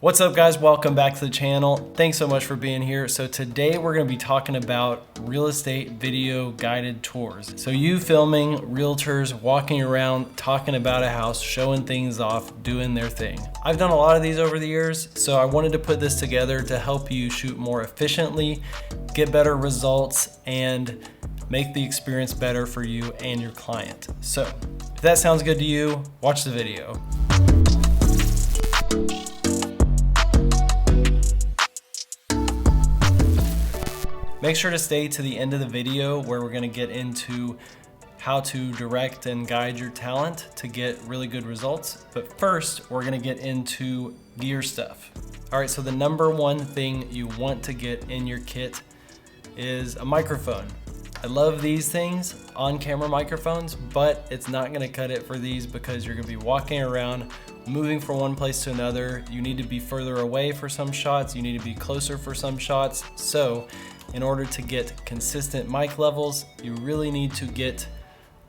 What's up guys, welcome back to the channel. Thanks so much for being here. So today we're gonna be talking about real estate video guided tours. So you filming realtors walking around, talking about a house, showing things off, doing their thing. I've done a lot of these over the years, so I wanted to put this together to help you shoot more efficiently, get better results, and make the experience better for you and your client. So if that sounds good to you, watch the video. Make sure to stay to the end of the video where we're gonna get into how to direct and guide your talent to get really good results. But first, we're gonna get into gear stuff. All right, so the number one thing you want to get in your kit is a microphone. I love these things, on-camera microphones, but it's not gonna cut it for these because you're gonna be walking around, moving from one place to another. You need to be further away for some shots, you need to be closer for some shots. So in order to get consistent mic levels, you really need to get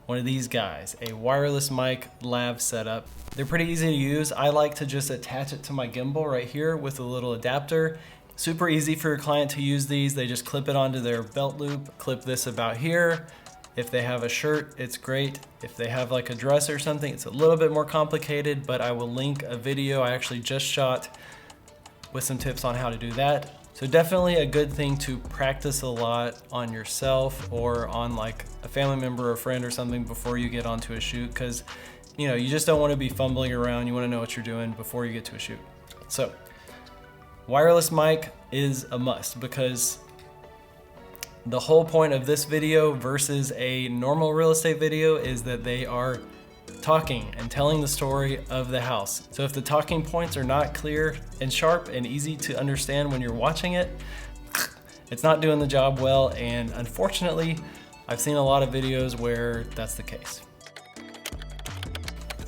one of these guys, a wireless mic lav setup. They're pretty easy to use. I like to just attach it to my gimbal right here with a little adapter. Super easy for your client to use these. They just clip it onto their belt loop, clip this about here. If they have a shirt, it's great. If they have like a dress or something, it's a little bit more complicated, but I will link a video I actually just shot with some tips on how to do that. So definitely a good thing to practice a lot on yourself or on like a family member or friend or something before you get onto a shoot, because you just don't want to be fumbling around. You want to know what you're doing before you get to a shoot. So wireless mic is a must, because the whole point of this video versus a normal real estate video is that they are talking and telling the story of the house. So if the talking points are not clear and sharp and easy to understand when you're watching it, it's not doing the job well, and unfortunately, I've seen a lot of videos where that's the case.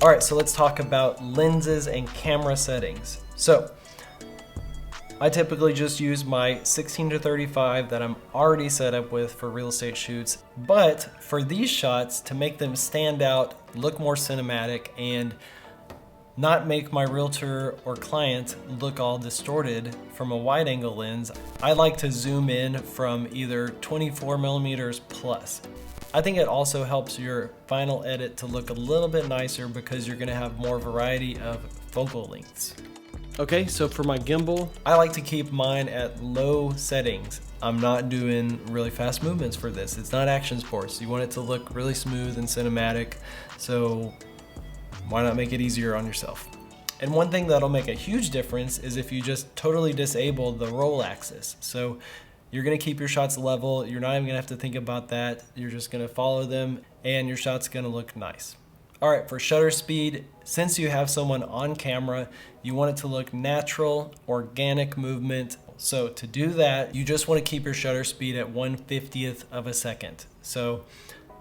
All right, so let's talk about lenses and camera settings. So I typically just use my 16-35 that I'm already set up with for real estate shoots. But for these shots, to make them stand out, look more cinematic, and not make my realtor or client look all distorted from a wide angle lens, I like to zoom in from either 24 millimeters plus. I think it also helps your final edit to look a little bit nicer because you're gonna have more variety of focal lengths. Okay, so for my gimbal, I like to keep mine at low settings. I'm not doing really fast movements for this. It's not action sports. You want it to look really smooth and cinematic, so why not make it easier on yourself? And one thing that'll make a huge difference is if you just totally disable the roll axis. So you're gonna keep your shots level. You're not even gonna have to think about that. You're just gonna follow them and your shot's gonna look nice. All right, for shutter speed, since you have someone on camera, you want it to look natural, organic movement. So to do that, you just want to keep your shutter speed at 1/50th of a second. So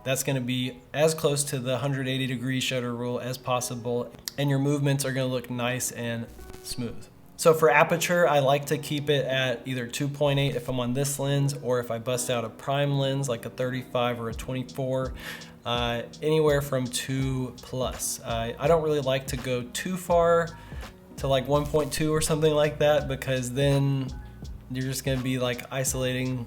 that's going to be as close to the 180-degree shutter rule as possible, and your movements are going to look nice and smooth. So for aperture, I like to keep it at either 2.8 if I'm on this lens, or if I bust out a prime lens like a 35 or a 24, anywhere from 2 plus. I don't really like to go too far to like 1.2 or something like that, because then you're just gonna be like isolating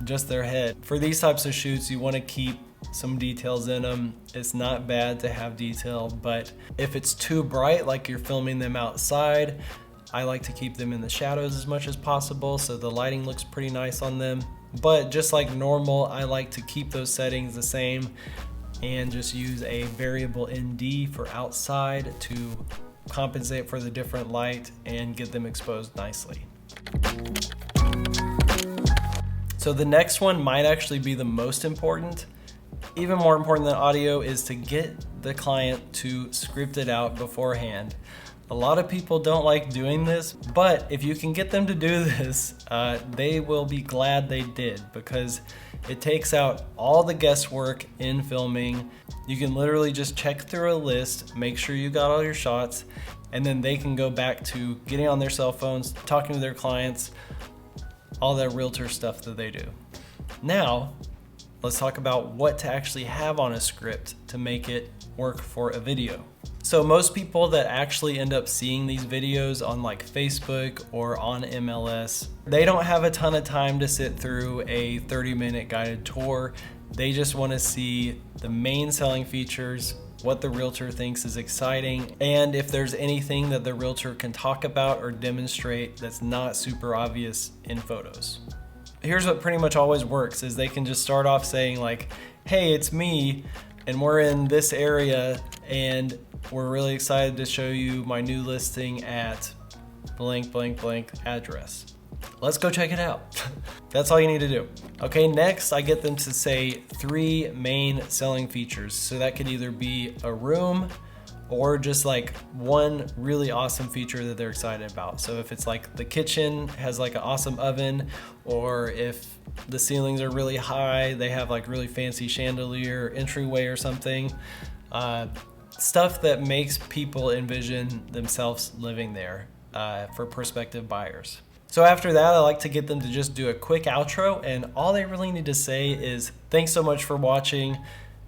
just their head. For these types of shoots, you wanna keep some details in them. It's not bad to have detail, but if it's too bright, like you're filming them outside, I like to keep them in the shadows as much as possible so the lighting looks pretty nice on them. But just like normal, I like to keep those settings the same and just use a variable ND for outside to compensate for the different light and get them exposed nicely. So the next one might actually be the most important. Even more important than audio is to get the client to script it out beforehand. A lot of people don't like doing this, but if you can get them to do this, they will be glad they did, because it takes out all the guesswork in filming. You can literally just check through a list, make sure you got all your shots, and then they can go back to getting on their cell phones, talking to their clients, all that realtor stuff that they do. Now, let's talk about what to actually have on a script to make it work for a video. So most people that actually end up seeing these videos on like Facebook or on MLS, they don't have a ton of time to sit through a 30-minute guided tour. They just want to see the main selling features, what the realtor thinks is exciting, and if there's anything that the realtor can talk about or demonstrate that's not super obvious in photos. Here's what pretty much always works is they can just start off saying like, hey, it's me, and we're in this area, and we're really excited to show you my new listing at blank, blank, blank address. Let's go check it out. That's all you need to do. Okay, next I get them to say 3 main selling features. So that could either be a room or just like one really awesome feature that they're excited about. So if it's like the kitchen has like an awesome oven, or if the ceilings are really high, they have like really fancy chandelier entryway or something. Stuff that makes people envision themselves living there for prospective buyers. So after that, I like to get them to just do a quick outro, and all they really need to say is, thanks so much for watching.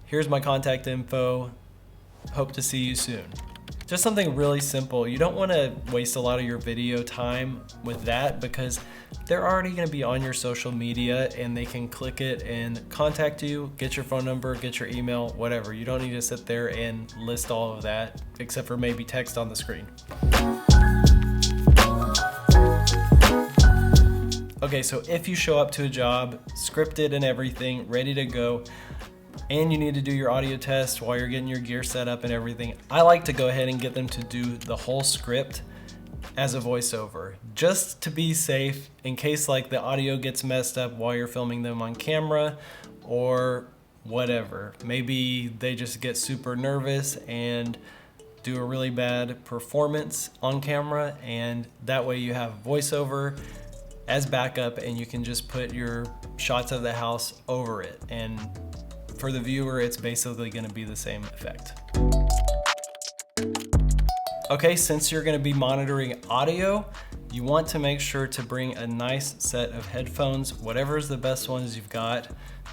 Here's my contact info. Hope to see you soon. Just something really simple. You don't want to waste a lot of your video time with that because they're already going to be on your social media and they can click it and contact you, get your phone number, get your email, whatever. You don't need to sit there and list all of that except for maybe text on the screen. Okay, so if you show up to a job, scripted and everything, ready to go, and you need to do your audio test while you're getting your gear set up and everything, I like to go ahead and get them to do the whole script as a voiceover, just to be safe in case like the audio gets messed up while you're filming them on camera or whatever. Maybe they just get super nervous and do a really bad performance on camera, and that way you have voiceover as backup and you can just put your shots of the house over it, and for the viewer it's basically going to be the same effect. Okay, since you're going to be monitoring audio, you want to make sure to bring a nice set of headphones, whatever is the best ones you've got.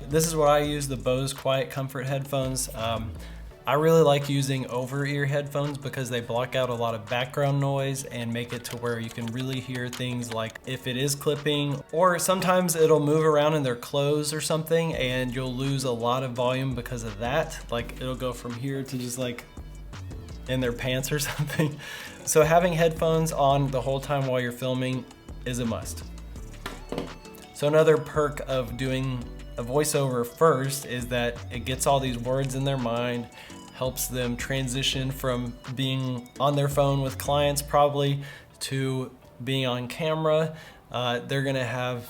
This is what I use, the Bose Quiet Comfort headphones. I really like using over-ear headphones because they block out a lot of background noise and make it to where you can really hear things like if it is clipping, or sometimes it'll move around in their clothes or something and you'll lose a lot of volume because of that. Like it'll go from here to just like in their pants or something. So having headphones on the whole time while you're filming is a must. So another perk of doing a voiceover first is that it gets all these words in their mind, helps them transition from being on their phone with clients probably to being on camera. They're gonna have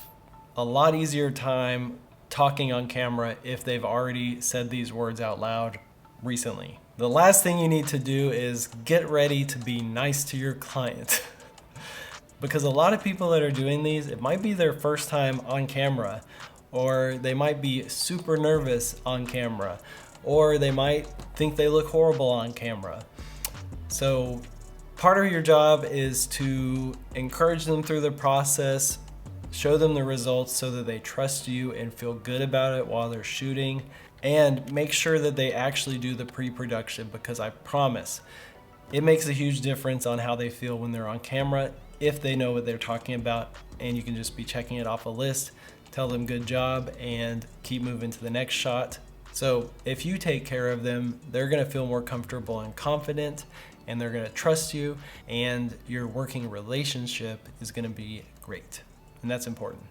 a lot easier time talking on camera if they've already said these words out loud recently. The last thing you need to do is get ready to be nice to your client. Because a lot of people that are doing these, it might be their first time on camera, or they might be super nervous on camera, or they might think they look horrible on camera. So part of your job is to encourage them through the process, show them the results so that they trust you and feel good about it while they're shooting, and make sure that they actually do the pre-production, because I promise it makes a huge difference on how they feel when they're on camera if they know what they're talking about, and you can just be checking it off a list, tell them good job, and keep moving to the next shot. So if you take care of them, they're gonna feel more comfortable and confident, and they're gonna trust you, and your working relationship is gonna be great. And that's important.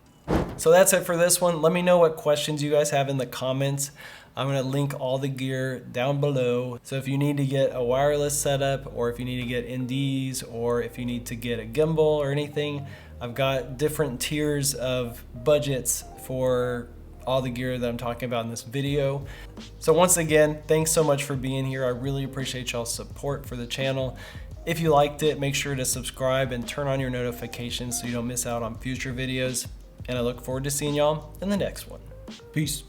So that's it for this one. Let me know what questions you guys have in the comments. I'm gonna link all the gear down below. So if you need to get a wireless setup, or if you need to get NDs, or if you need to get a gimbal or anything, I've got different tiers of budgets for all the gear that I'm talking about in this video. So once again, thanks so much for being here. I really appreciate y'all's support for the channel. If you liked it, make sure to subscribe and turn on your notifications so you don't miss out on future videos. And I look forward to seeing y'all in the next one. Peace.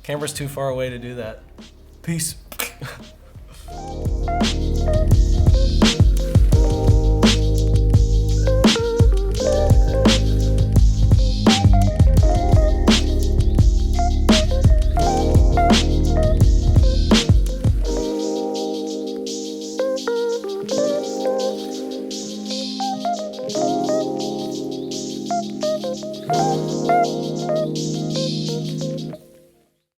Camera's too far away to do that. Peace.